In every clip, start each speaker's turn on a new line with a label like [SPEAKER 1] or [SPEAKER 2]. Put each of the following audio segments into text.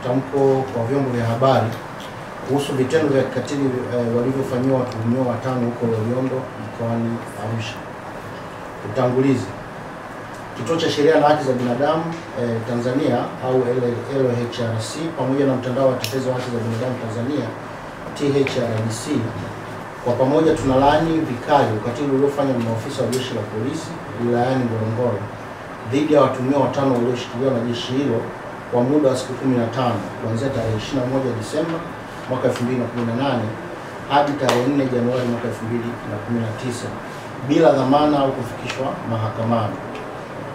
[SPEAKER 1] Tamko kwa vyombo vya habari kuhusu vitendo vya kikatili walivyofanyiwa watuhumiwa 5 huko Loliondo mkoani Arusha. Utangulizi. Kituo cha Sheria na Haki za Binadamu Tanzania au LHRC pamoja na mtandao wa watetezi wa haki za binadamu Tanzania THRDC kwa pamoja tunalaani vikali ukatili uliofanywa na maafisa wa jeshi la polisi wilayani Ngorongoro dhidi ya watuhumiwa 5 walioshikiliwa na jeshi hilo kwa muda wa siku 15 kuanzia tarehe 21 Disemba mwaka 2018 hadi tarehe 4 Januari mwaka 2019 bila dhamana au kufikishwa mahakamani.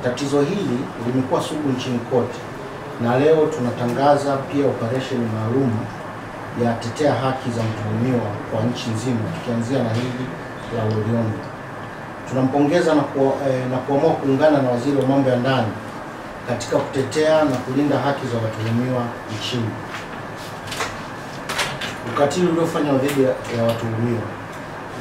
[SPEAKER 1] Tatizo hili limekuwa sugu nchini kote, na leo tunatangaza pia operesheni maalum ya tetea haki za mtuhumiwa kwa nchi nzima, tukianzia na hili la Loliondo. Tunampongeza na kuamua kuungana na Waziri wa Mambo ya Ndani katika kutetea na kulinda haki za watuhumiwa nchini. Ukatili uliofanywa dhidi ya watuhumiwa.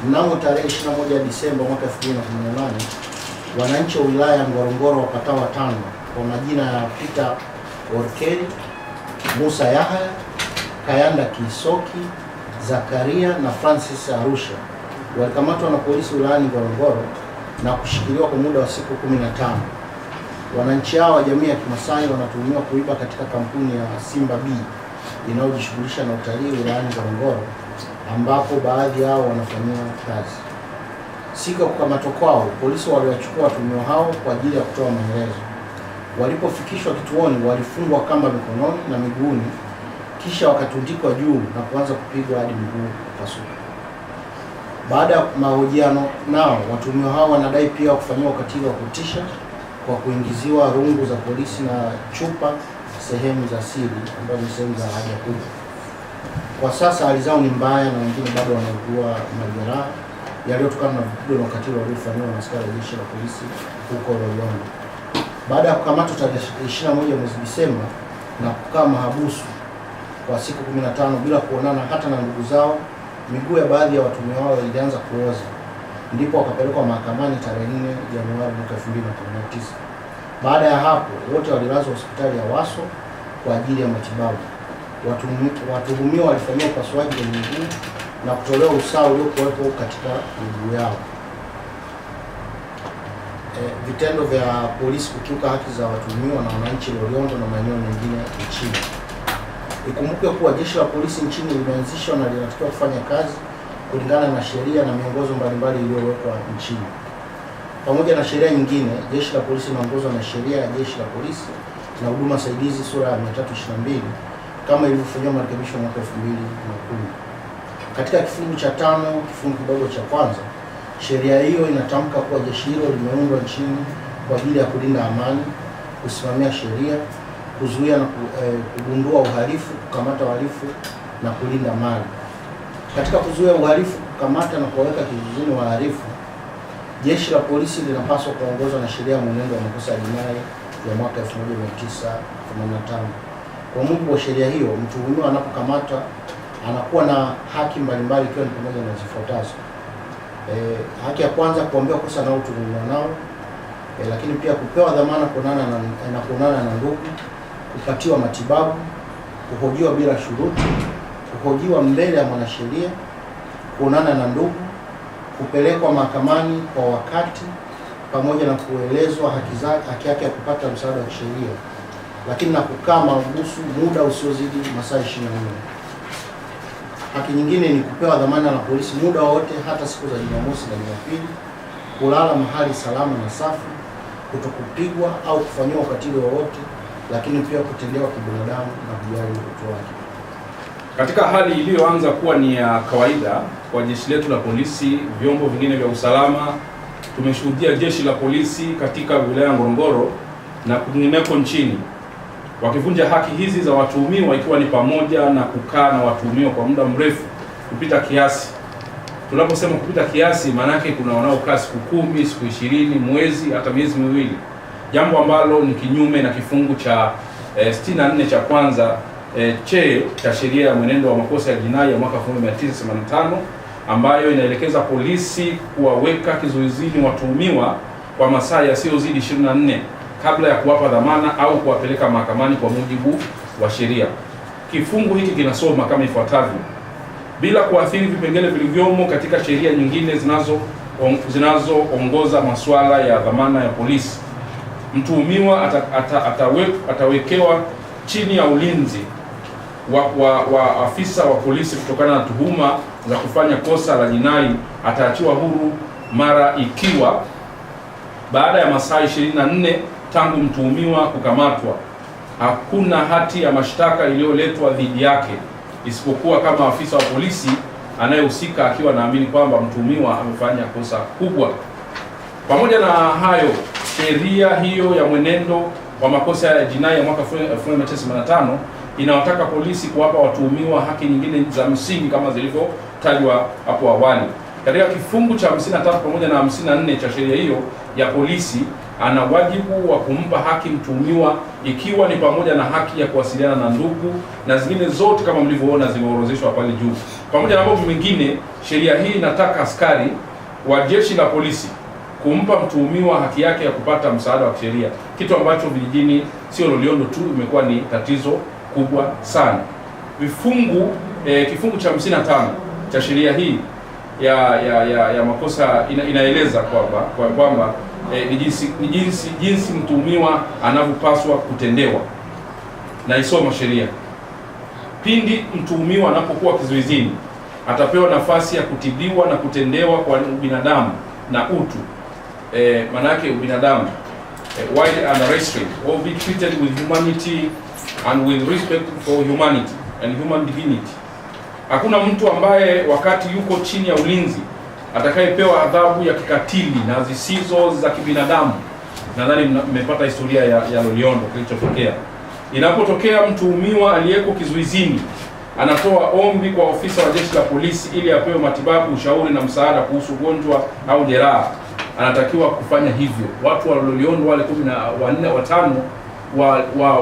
[SPEAKER 1] Mnamo tarehe 21 Disemba mwaka 2018, wananchi wa wilaya ya Ngorongoro wapatao 5 kwa majina ya Peter Orkeli, Musa Yahya, Kayanda Kisoki, Zakaria na Francis Arusha walikamatwa na polisi wilayani Ngorongoro na kushikiliwa kwa muda wa siku 15. Wananchi hao wa jamii ya Kimasai wanatuhumiwa kuiba katika kampuni ya Simba B inayojishughulisha na utalii wilayani Ngorongoro, ambapo baadhi yao wanafanyia kazi. Siku ya kukamatwa kwao, polisi waliwachukua watuhumiwa hao kwa ajili ya kutoa maelezo. Walipofikishwa kituoni, walifungwa kamba mikononi na miguuni, kisha wakatundikwa juu na kuanza kupigwa hadi miguu kupasuka. Baada ya mahojiano nao, watuhumiwa hao wanadai pia kufanyiwa ukatili wa kutisha kwa kuingiziwa rungu za polisi na chupa sehemu za siri ambazo ni sehemu za haja kubwa. Kwa sasa hali zao ni mbaya na wengine bado wanaugua majeraha yaliyotokana na vipigo na ukatili waliofanyiwa na askari wa jeshi la polisi huko Loliondo. Baada ya kukamatwa tarehe 21 mwezi Disemba na kukaa mahabusu kwa siku 15 bila kuonana hata na ndugu zao, miguu ya baadhi ya watuhumiwa wao ilianza kuoza, ndipo wakapelekwa mahakamani tarehe 4 Januari mwaka 2019. Baada ya hapo wote walilazwa hospitali ya Waso kwa ajili ya matibabu. Watuhumiwa walifanyiwa upasuaji wa miguu na kutolewa usaha uliokuwepo katika miguu yao. Vitendo vya polisi kukiuka haki za watuhumiwa na wananchi Loliondo na maeneo mengine nchini. Ikumbuke kuwa jeshi la polisi nchini limeanzishwa na linatakiwa kufanya kazi kulingana na sheria na miongozo mbalimbali iliyowekwa nchini. Pamoja na sheria nyingine, jeshi la polisi linaongozwa na sheria ya jeshi la polisi na huduma saidizi sura ya 322 kama ilivyofanyiwa marekebisho mwaka 2010. Katika kifungu cha 5 kifungu kidogo cha kwanza, sheria hiyo inatamka kuwa jeshi hilo limeundwa nchini kwa ajili ya kulinda amani, kusimamia sheria, kuzuia na kugundua uhalifu, kukamata wahalifu na kulinda mali. Katika kuzuia uhalifu, kukamata na kuwaweka kizuizini wahalifu, jeshi la polisi linapaswa kuongozwa na sheria ya mwenendo wa makosa ya jinai ya mwaka 1985. Kwa mujibu wa sheria hiyo, mtuhumiwa anapokamatwa anakuwa na haki mbalimbali ikiwa ni pamoja na zifuatazo. Haki ya kwanza, kuambiwa kosa nao tuhumiwa nao, lakini pia kupewa dhamana kuonana na ndugu, kupatiwa matibabu, kuhojiwa bila shuruti, kuhojiwa mbele ya mwanasheria, kuonana na ndugu, kupelekwa mahakamani kwa wakati pamoja na kuelezwa haki yake ya kupata msaada wa kisheria, lakini na kukaa mahabusu muda usiozidi masaa 24. Haki nyingine ni kupewa dhamana na polisi muda wote, hata siku za Jumamosi na Jumapili, kulala mahali salama na safi, kutokupigwa au kufanyiwa ukatili wowote, lakini pia kutendewa kibinadamu na kujali utu wake.
[SPEAKER 2] Katika hali iliyoanza kuwa ni ya kawaida kwa jeshi letu la polisi, vyombo vingine vya usalama, tumeshuhudia jeshi la polisi katika wilaya ya Ngorongoro na kwingineko nchini wakivunja haki hizi za watuhumiwa, ikiwa ni pamoja na kukaa na watuhumiwa kwa muda mrefu kupita kiasi. Tunaposema kupita kiasi, maana yake kuna wanaokaa siku 10, siku 20, mwezi, hata miezi miwili, jambo ambalo ni kinyume na kifungu cha 64 cha kwanza cha sheria ya mwenendo wa makosa ya jinai ya mwaka 1985 ambayo inaelekeza polisi kuwaweka kizuizini watuhumiwa kwa masaa yasiyozidi 24 kabla ya kuwapa dhamana au kuwapeleka mahakamani kwa mujibu wa sheria. Kifungu hiki kinasoma kama ifuatavyo: bila kuathiri vipengele vilivyomo katika sheria nyingine zinazoongoza masuala ya dhamana ya polisi, mtuhumiwa atawekewa chini ya ulinzi wa afisa wa polisi kutokana na tuhuma za kufanya kosa la jinai. Ataachiwa huru mara ikiwa baada ya masaa 24 tangu mtuhumiwa kukamatwa hakuna hati ya mashtaka iliyoletwa dhidi yake, isipokuwa kama afisa wa polisi anayehusika akiwa naamini kwamba mtuhumiwa amefanya kosa kubwa. Pamoja na hayo, sheria hiyo ya mwenendo wa makosa ya jinai ya mwaka 1985 inawataka polisi kuwapa watuhumiwa haki nyingine za msingi kama zilivyotajwa hapo awali. Katika kifungu cha 53 pamoja na 54 cha sheria hiyo ya polisi, ana wajibu wa kumpa haki mtuhumiwa, ikiwa ni pamoja na haki ya kuwasiliana na ndugu na zingine zote kama mlivyoona zimeorodheshwa pale juu. Pamoja na mambo mengine, sheria hii inataka askari wa jeshi la polisi kumpa mtuhumiwa haki yake ya kupata msaada wa kisheria, kitu ambacho vijijini, sio Loliondo tu, imekuwa ni tatizo kubwa sana. Kifungu cha 55 cha sheria hii ya makosa inaeleza kwamba ni jinsi mtuhumiwa anavyopaswa kutendewa. Na isoma sheria: pindi mtuhumiwa anapokuwa kizuizini, atapewa nafasi ya kutibiwa na kutendewa kwa ubinadamu na utu, maana yake ubinadamu, while under restraint, or be treated with humanity and with respect for humanity and human dignity. Hakuna mtu ambaye wakati yuko chini ya ulinzi atakayepewa adhabu ya kikatili na zisizo za kibinadamu. Nadhani mmepata historia ya Loliondo kilichotokea. Inapotokea mtuhumiwa aliyeko kizuizini anatoa ombi kwa ofisa wa jeshi la polisi ili apewe matibabu, ushauri na msaada kuhusu ugonjwa au jeraha, anatakiwa kufanya hivyo. Watu wa Loliondo wale 15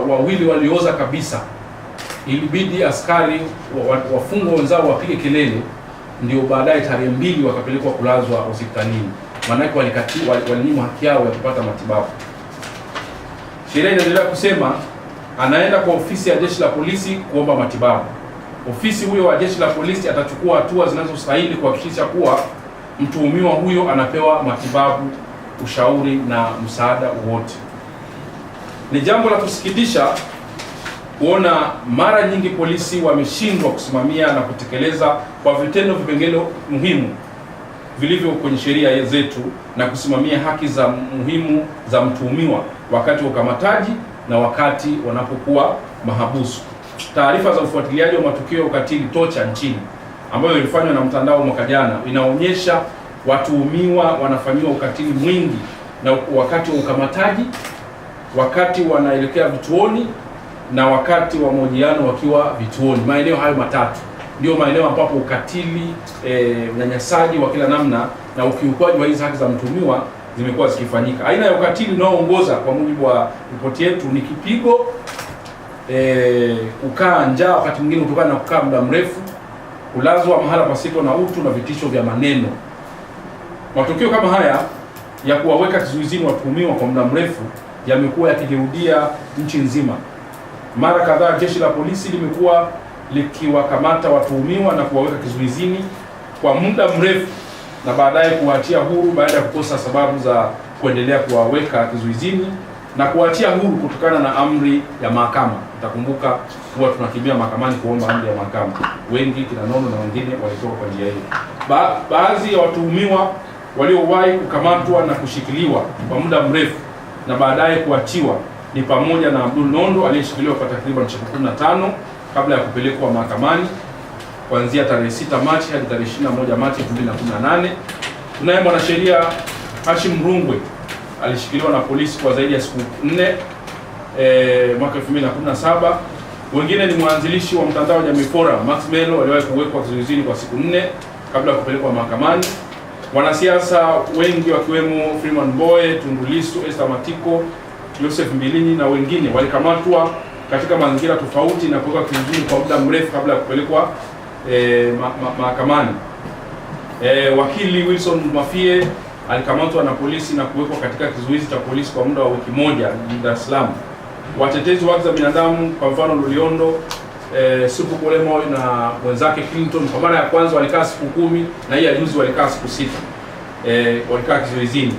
[SPEAKER 2] wawili walioza kabisa, ilibidi askari wafungwa wenzao wapige kelele, ndio baadaye tarehe 2 wakapelekwa kulazwa hospitalini. Maana walinyimwa haki yao ya kupata matibabu. Sheria inaendelea kusema anaenda kwa ofisi ya jeshi la polisi kuomba matibabu. Ofisi huyo wa jeshi la polisi atachukua hatua zinazostahili kuhakikisha kuwa mtuhumiwa huyo anapewa matibabu, ushauri na msaada wote. Ni jambo la kusikitisha kuona mara nyingi polisi wameshindwa kusimamia na kutekeleza kwa vitendo vipengele muhimu vilivyo kwenye sheria zetu na kusimamia haki za muhimu za mtuhumiwa wakati wa ukamataji na wakati wanapokuwa mahabusu. Taarifa za ufuatiliaji wa matukio ya ukatili tocha nchini ambayo ilifanywa na mtandao mwaka jana inaonyesha watuhumiwa wanafanyiwa ukatili mwingi na wakati wa ukamataji, wakati wanaelekea vituoni na wakati wa mahojiano wakiwa vituoni. Maeneo hayo matatu ndio maeneo ambapo ukatili, unyanyasaji wa kila namna na ukiukwaji wa hizo haki za mtuhumiwa zimekuwa zikifanyika. Aina ya ukatili unaoongoza kwa mujibu wa ripoti yetu ni kipigo, kukaa njaa wakati mwingine kutokana na kukaa muda mrefu, kulazwa mahala pasipo na utu na vitisho vya maneno. Matukio kama haya ya kuwaweka kizuizini watuhumiwa kwa muda mrefu yamekuwa yakijirudia nchi nzima. Mara kadhaa jeshi la polisi limekuwa likiwakamata watuhumiwa na kuwaweka kizuizini kwa muda mrefu na baadaye kuwaachia huru baada ya kukosa sababu za kuendelea kuwaweka kizuizini na kuwaachia huru kutokana na amri ya mahakama. Utakumbuka huwa tunakimbia mahakamani kuomba amri ya mahakama. Wengi kina Nono na wengine walitoka kwa njia hiyo. Baadhi ya watuhumiwa waliowahi kukamatwa na kushikiliwa kwa muda mrefu na baadaye kuachiwa ni pamoja na Abdul Nondo aliyeshikiliwa kwa takriban siku 15 kabla ya kupelekwa mahakamani kuanzia tarehe 6 Machi hadi tarehe 21 Machi 2018. Tunaye mwanasheria Hashim Rungwe alishikiliwa na polisi kwa zaidi ya siku 4 mwaka 2017. Wengine ni mwanzilishi wa mtandao wa Jamii Forum Max Melo aliwahi kuwekwa kizuizini kwa siku 4 kabla ya kupelekwa mahakamani. Wanasiasa wengi wakiwemo Freeman Mbowe, Tundu Lissu, Esther Matiko, Joseph Mbilinyi na wengine walikamatwa katika mazingira tofauti na kuwekwa kizuizini kwa muda mrefu kabla ya kupelekwa mahakamani. Wakili Wilson Mafie alikamatwa na polisi na kuwekwa katika kizuizi cha polisi kwa muda wa wiki moja jijini Dar es Salaam. Watetezi wa haki za binadamu, kwa mfano Loliondo, Supu Kolemo na mwenzake Clinton, kwa mara ya kwanza walikaa siku 10 na hii ya juzi walikaa siku 6. Walikaa kizuizini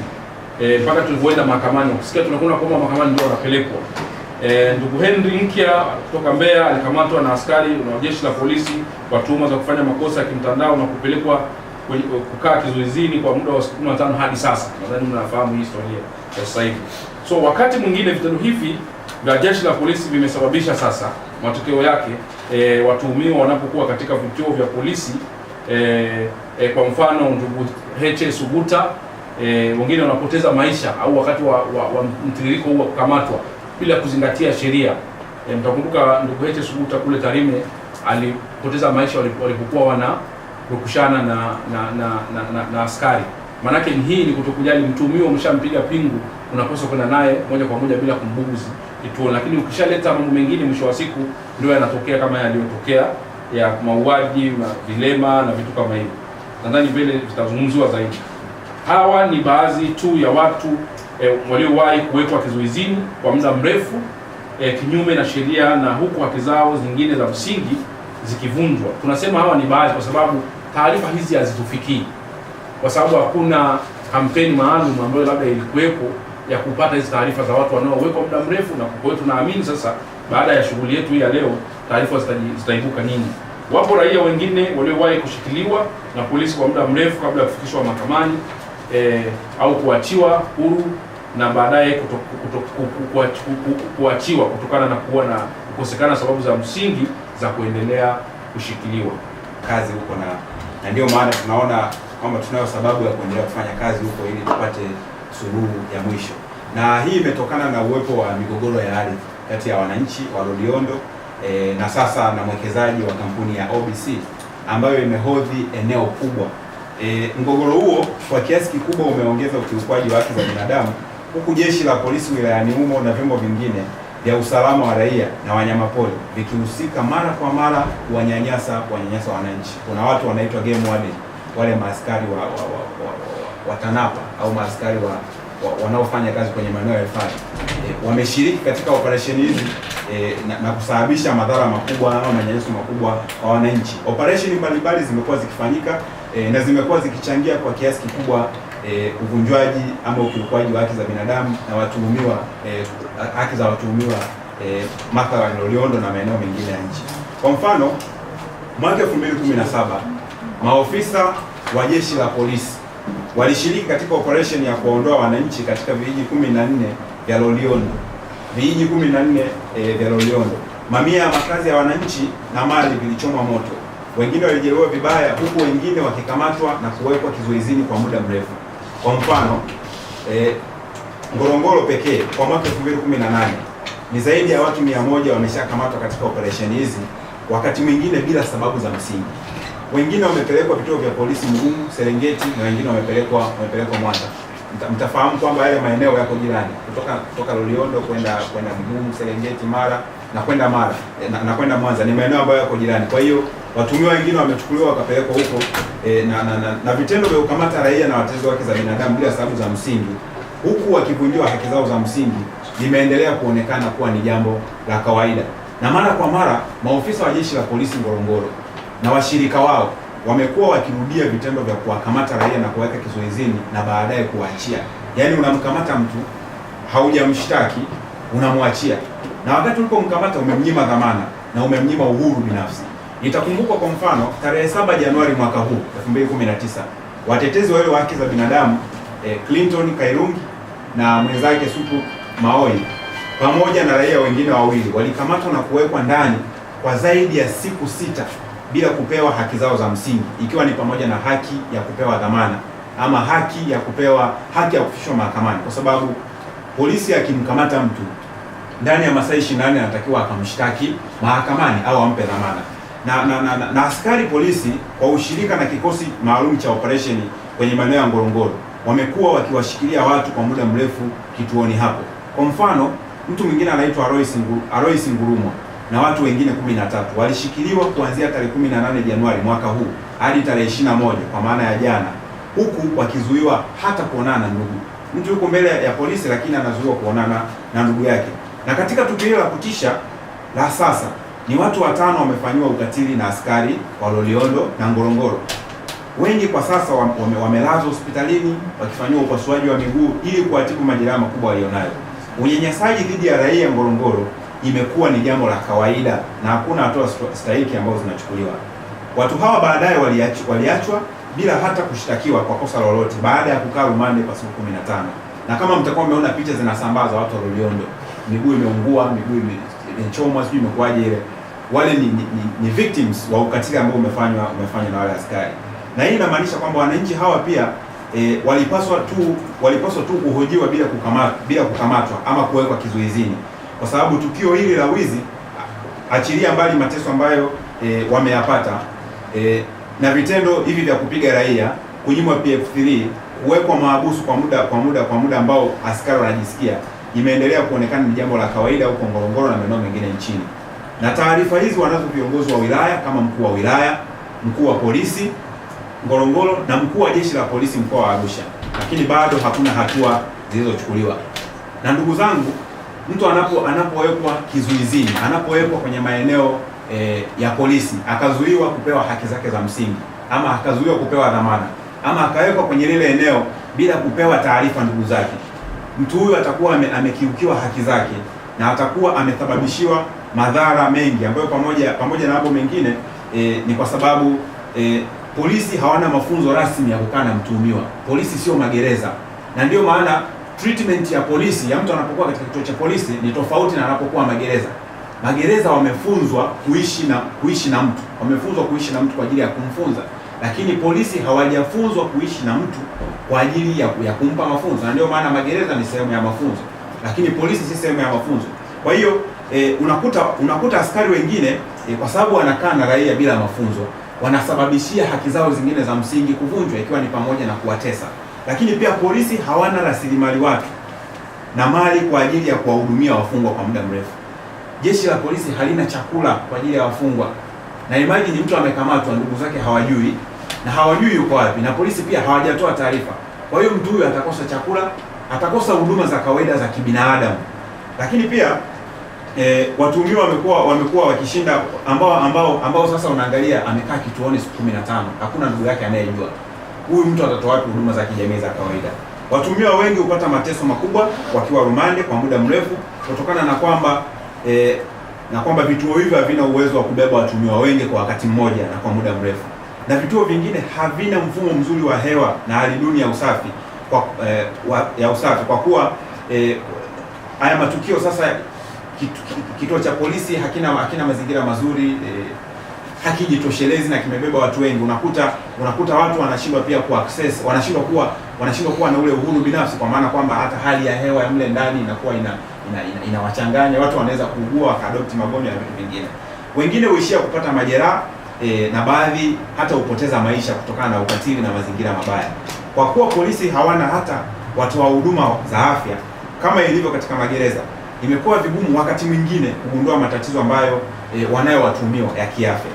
[SPEAKER 2] mpaka tulivyoenda mahakamani. Ukisikia tunakuwa kwamba mahakamani ndio wanapelekwa. Ndugu Henry Nkia kutoka Mbeya alikamatwa na askari na jeshi la polisi kwa tuhuma za kufanya makosa ya kimtandao na kupelekwa kukaa kizuizini kwa muda wa siku 15 hadi sasa. Nadhani mnafahamu hii historia ya sasa hivi. So wakati mwingine vitendo hivi vya jeshi la polisi vimesababisha sasa matokeo yake watuhumiwa wanapokuwa katika vituo vya polisi, kwa mfano ndugu Heche Suguta, wengine wanapoteza maisha au wakati wa mtiririko huu wa kukamatwa bila kuzingatia sheria. Mtakumbuka ndugu Heche Suguta kule Tarime alipoteza maisha walipokuwa wanarukushana na askari. Manake hii ni kutokujali, mtuhumiwa umeshampiga pingu, unapaswa kwenda naye moja kwa moja bila kumbuguzi kituo. Lakini ukishaleta mambo mengine, mwisho wa siku ndio yanatokea kama yaliyotokea ya mauaji na vilema na vitu kama hivyo. Nadhani mbele vitazungumziwa zaidi. Hawa ni baadhi tu ya watu waliowahi kuwekwa kizuizini kwa muda mrefu kinyume na sheria, na huku haki zao zingine za msingi zikivunjwa. Tunasema hawa ni baadhi kwa sababu taarifa hizi hazitufikii, kwa sababu hakuna kampeni maalum ambayo labda ilikuwepo ya kupata hizi taarifa za watu wanaowekwa muda mrefu. Na kwa hiyo tunaamini sasa baada ya shughuli yetu hii ya leo taarifa zitaibuka nyingi. Wapo raia wengine waliowahi kushikiliwa na polisi kwa muda mrefu kabla ya kufikishwa mahakamani au kuachiwa huru na baadaye kuachiwa kutokana na kuwa na kukosekana sababu za msingi za kuendelea kushikiliwa
[SPEAKER 3] kazi huko, na ndio maana tunaona kwamba tunayo sababu ya kuendelea kufanya kazi huko ili tupate suluhu ya mwisho. Na hii imetokana na uwepo wa migogoro ya ardhi kati ya wananchi wa Loliondo na sasa na mwekezaji wa kampuni ya OBC ambayo imehodhi eneo kubwa. Mgogoro huo kwa kiasi kikubwa umeongeza ukiukwaji wa haki za binadamu, huku jeshi la polisi wilayani humo na vyombo vingine vya usalama wa raia na wanyamapori vikihusika mara kwa mara kuwanyanyasa wananchi. Kuna watu wanaitwa game warden, wale maaskari wa TANAPA au maaskari wanaofanya kazi kwenye maeneo ya hifadhi, wameshiriki katika operesheni hizi na kusababisha madhara makubwa au manyanyaso makubwa kwa wananchi. Operesheni mbalimbali zimekuwa zikifanyika na zimekuwa zikichangia kwa kiasi kikubwa uvunjwaji ama ukiukwaji wa haki za binadamu na watuhumiwa, haki za watuhumiwa mathalan Loliondo na maeneo mengine ya nchi. Kwa mfano, mwaka 2017 maofisa wa jeshi la polisi walishiriki katika operation ya kuondoa wananchi katika vijiji 14 vya Loliondo. Vijiji 14 vya Loliondo. Mamia ya makazi ya wananchi na mali vilichomwa moto. Wengine walijeruhiwa vibaya, huku wengine wakikamatwa na kuwekwa kizuizini kwa muda mrefu. Kwa mfano, Ngorongoro pekee kwa mwaka 2018 ni zaidi ya watu 100 wameshakamatwa katika operation hizi, wakati mwingine bila sababu za msingi. Wengine wamepelekwa vituo vya polisi Mugumu, Serengeti, na wengine wamepelekwa Mwanza. Mtafahamu kwamba yale maeneo yako jirani, kutoka Loliondo kwenda Mugumu, Serengeti, Mara na kwenda Mwanza ni maeneo ambayo yako jirani. Kwa hiyo watuhumiwa wengine wamechukuliwa wakapelekwa huko na vitendo vya kukamata raia na watetezi wa haki za binadamu bila sababu za msingi, huku wakivunjiwa haki zao za msingi, limeendelea kuonekana kuwa ni jambo la kawaida. Na mara kwa mara maofisa wa jeshi la polisi Ngorongoro na washirika wao wamekuwa wakirudia vitendo vya kuwakamata raia na kuweka kizuizini na baadaye kuachia. Yaani unamkamata mtu, haujamshtaki, unamwachia. Na wakati ulipomkamata umemnyima dhamana na umemnyima uhuru binafsi. Itakumbukwa kwa mfano tarehe 7 Januari mwaka huu 2019, watetezi wale wa haki za binadamu Clinton Kairungi na mwenzake Supu Maoi pamoja na raia wengine wawili walikamatwa na kuwekwa ndani kwa zaidi ya siku 6 bila kupewa haki zao za msingi, ikiwa ni pamoja na haki ya kupewa dhamana ama haki ya kufikishwa mahakamani, kwa sababu polisi akimkamata mtu ndani ya masaa 24 anatakiwa akamshtaki mahakamani au ampe dhamana. Na askari polisi kwa ushirika na kikosi maalum cha operation kwenye maeneo ya Ngorongoro wamekuwa wakiwashikilia watu kwa muda mrefu kituoni hapo. Kwa mfano, mtu mwingine anaitwa Alois Ngurumwa na watu wengine 13 walishikiliwa kuanzia tarehe 18 Januari mwaka huu hadi tarehe 21 kwa maana ya jana huku wakizuiwa hata kuonana na ndugu. Mtu yuko mbele ya polisi lakini anazuiwa kuonana na ndugu yake. Na katika tukio hilo la kutisha la sasa ni watu 5 wamefanyiwa ukatili na askari wa Loliondo na Ngorongoro. Wengi kwa sasa wamelazwa hospitalini wakifanyiwa upasuaji wa miguu ili kuwatibu majeraha makubwa walionayo. Unyanyasaji dhidi ya raia Ngorongoro imekuwa ni jambo la kawaida na hakuna hatua stahiki ambazo zinachukuliwa. Watu hawa baadaye waliachwa bila hata kushtakiwa kwa kosa lolote baada ya kukaa rumande kwa siku 15. Na kama mtakuwa mmeona picha zinasambazwa watu wa Loliondo, miguu imeungua, miguu imechomwa, sijui imekuwaje ile. Wale ni victims wa ukatili ambao umefanywa na wale askari. Na hii inamaanisha kwamba wananchi hawa pia walipaswa tu kuhojiwa bila kukamatwa ama kuwekwa kizuizini, kwa sababu tukio hili la wizi, achilia mbali mateso ambayo wameyapata na vitendo hivi vya kupiga raia, kunyimwa PF3, kuwekwa mahabusu kwa muda ambao askari wanajisikia, imeendelea kuonekana ni jambo la kawaida huko Ngorongoro na maeneo mengine nchini. Na taarifa hizi wanazo viongozi wa wilaya kama mkuu wa wilaya, mkuu wa polisi Ngorongoro na mkuu wa jeshi la polisi mkoa wa Arusha, lakini bado hakuna hatua zilizochukuliwa. Na ndugu zangu, mtu anapowekwa kizuizini, anapowekwa kwenye maeneo ya polisi, akazuiwa kupewa haki zake za msingi, ama akazuiwa kupewa dhamana, ama akawekwa kwenye lile eneo bila kupewa taarifa ndugu zake, mtu huyu atakuwa amekiukiwa haki zake na atakuwa amesababishiwa madhara mengi ambayo pamoja na mambo mengine ni kwa sababu polisi hawana mafunzo rasmi ya kukaa na mtuhumiwa. Polisi sio magereza, na ndio maana treatment ya polisi ya mtu anapokuwa katika kituo cha polisi ni tofauti na anapokuwa magereza. Magereza wamefunzwa kuishi na mtu, wamefunzwa kuishi na mtu kwa ajili ya kumfunza, lakini polisi hawajafunzwa kuishi na mtu kwa ajili ya kumpa mafunzo. Na ndio maana magereza ni sehemu ya mafunzo, lakini polisi si sehemu ya mafunzo. Kwa hiyo unakuta askari wengine kwa sababu wanakaa na raia bila mafunzo, wanasababishia haki zao zingine za msingi kuvunjwa, ikiwa ni pamoja na kuwatesa. Lakini pia polisi hawana rasilimali watu na mali kwa ajili ya kuwahudumia wafungwa kwa muda mrefu. Jeshi la polisi halina chakula kwa ajili ya wafungwa, na imagine mtu amekamatwa, ndugu zake hawajui na hawajui yuko wapi, na polisi pia hawajatoa taarifa. Kwa hiyo mtu huyu atakosa chakula, atakosa huduma za kawaida za kibinadamu. Lakini pia watuhumiwa wamekuwa wakishinda, ambao sasa unaangalia amekaa kituoni siku 15, hakuna ndugu yake anayejua huyu mtu atatoa wapi huduma za kijamii za kawaida. Watuhumiwa wengi hupata mateso makubwa wakiwa rumande kwa muda mrefu kutokana na kwamba vituo hivyo havina uwezo wa kubeba watuhumiwa wengi kwa wakati mmoja na kwa muda mrefu, na vituo vingine havina mfumo mzuri wa hewa na hali duni ya usafi kwa kuwa haya matukio sasa, kituo cha polisi hakina mazingira mazuri, hakijitoshelezi na kimebeba watu wengi. Unakuta watu wanashindwa pia access, wanashindwa kuwa na ule uhuru binafsi, kwa maana kwamba hata hali ya hewa ya mle ndani inakuwa inawachanganya watu, wanaweza kuugua wakaadopti magonjwa na vitu vingine. Wengine huishia kupata majeraha na baadhi hata hupoteza maisha kutokana na ukatili na mazingira mabaya. Kwa kuwa polisi hawana hata watoa huduma za afya kama ilivyo katika magereza, imekuwa vigumu wakati mwingine kugundua matatizo ambayo wanayo watuhumiwa ya kiafya.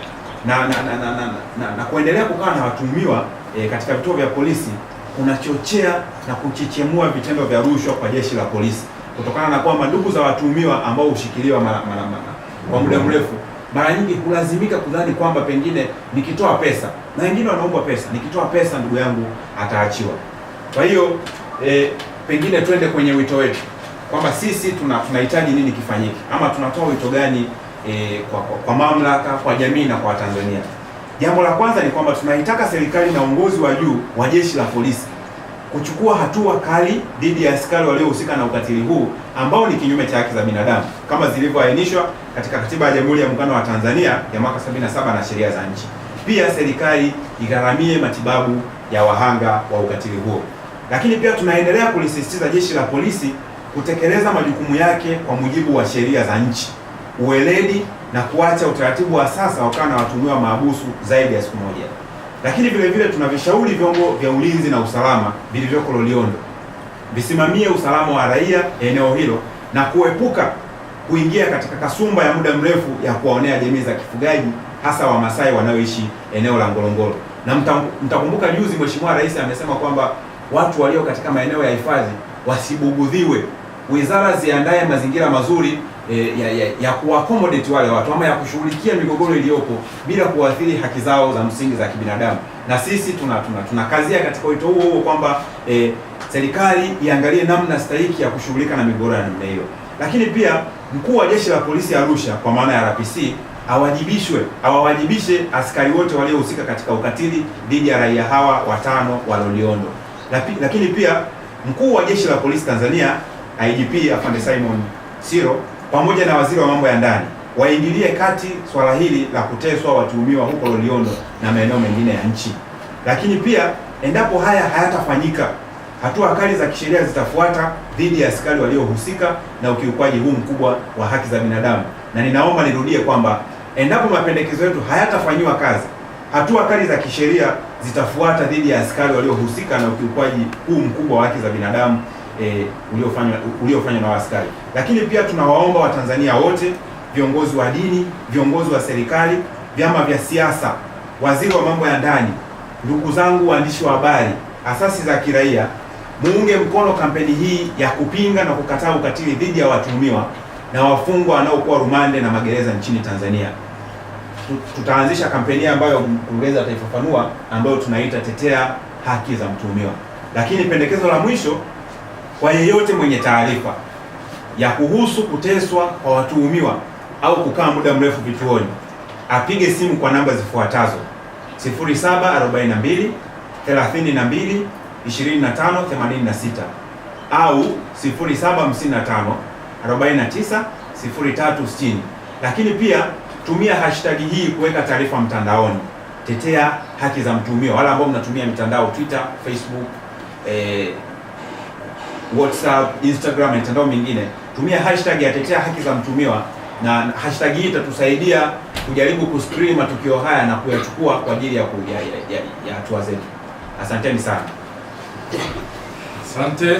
[SPEAKER 3] Na kuendelea kukaa na watuhumiwa katika vituo vya polisi kunachochea na kuchechemua vitendo vya rushwa kwa jeshi la polisi, kutokana na kwamba ndugu za watuhumiwa ambao hushikiliwa kwa muda mrefu mara nyingi hulazimika kudhani kwamba pengine nikitoa pesa, na wengine wanaomba pesa, nikitoa pesa ndugu yangu ataachiwa. Kwa hiyo pengine twende kwenye wito wetu kwamba sisi tunahitaji nini kifanyike, ama tunatoa wito gani kwa mamlaka, kwa jamii na kwa Tanzania. Jambo la kwanza ni kwamba tunaitaka serikali na uongozi wa juu wa jeshi la polisi kuchukua hatua kali dhidi ya askari waliohusika na ukatili huu ambao ni kinyume cha haki za binadamu kama zilivyoainishwa katika Katiba ya Jamhuri ya Muungano wa Tanzania ya mwaka 77 na sheria za nchi. Pia serikali igharamie matibabu ya wahanga wa ukatili huo. Lakini pia tunaendelea kulisisitiza jeshi la polisi kutekeleza majukumu yake kwa mujibu wa sheria za nchi, uweledi na kuacha utaratibu wa sasa wakaa na watuhumiwa mahabusu zaidi ya siku moja. Lakini vile vile tunavishauri vyombo vya ulinzi na usalama vilivyoko Loliondo visimamie usalama wa raia eneo hilo na kuepuka kuingia katika kasumba ya muda mrefu ya kuwaonea jamii za kifugaji, hasa Wamasai wanaoishi eneo la Ngorongoro. Na mtakumbuka juzi Mheshimiwa Rais amesema kwamba watu walio katika maeneo ya hifadhi wasibugudhiwe. Wizara ziandae mazingira mazuri ya kuaccommodate wale watu ama ya kushughulikia migogoro iliyopo bila kuathiri haki zao za msingi za kibinadamu. Na sisi tunakazia katika wito huo kwamba serikali iangalie namna stahiki ya kushughulika na migogoro ya namna hiyo. Lakini pia mkuu wa jeshi la polisi Arusha kwa maana ya RPC awawajibishe askari wote waliohusika katika ukatili dhidi ya raia hawa watano wa Loliondo. Lakini pia mkuu wa jeshi la polisi Tanzania IGP Afande Simon Siro pamoja na waziri wa mambo ya ndani waingilie kati swala hili la kuteswa watuhumiwa huko Loliondo na maeneo mengine ya nchi. Lakini pia endapo haya hayatafanyika, hatua kali za kisheria zitafuata dhidi ya askari waliohusika na ukiukwaji huu mkubwa wa haki za binadamu. Na ninaomba nirudie kwamba endapo mapendekezo yetu hayatafanyiwa kazi, hatua kali za kisheria zitafuata dhidi ya askari waliohusika na ukiukwaji huu mkubwa wa haki za binadamu uliofanywa na askari. Lakini pia tunawaomba Watanzania wote, viongozi wa dini, viongozi wa serikali, vyama vya siasa, waziri wa mambo ya ndani, ndugu zangu waandishi wa habari, asasi za kiraia, muunge mkono kampeni hii ya kupinga na kukataa ukatili dhidi ya watuhumiwa na wafungwa wanaokuwa rumande na magereza nchini Tanzania. Tutaanzisha kampeni ambayo mkurugenzi ataifafanua, ambayo tunaita tetea haki za mtuhumiwa. Lakini pendekezo la mwisho, kwa yeyote mwenye taarifa ya kuhusu kuteswa kwa watuhumiwa au kukaa muda mrefu vituoni, apige simu kwa namba zifuatazo: 0742 32 25 86 au 0755 49 0360. Lakini pia tumia hashtag hii kuweka taarifa mtandaoni, tetea haki za mtuhumiwa. Wale ambao mnatumia mitandao Twitter, Facebook, WhatsApp, Instagram na mitandao mingine, tumia hashtag ya tetea haki za mtuhumiwa, na hashtag hii itatusaidia kujaribu kuscreen matukio haya na kuyachukua kwa ajili ya hatua zetu. Asanteni sana.
[SPEAKER 2] Asante.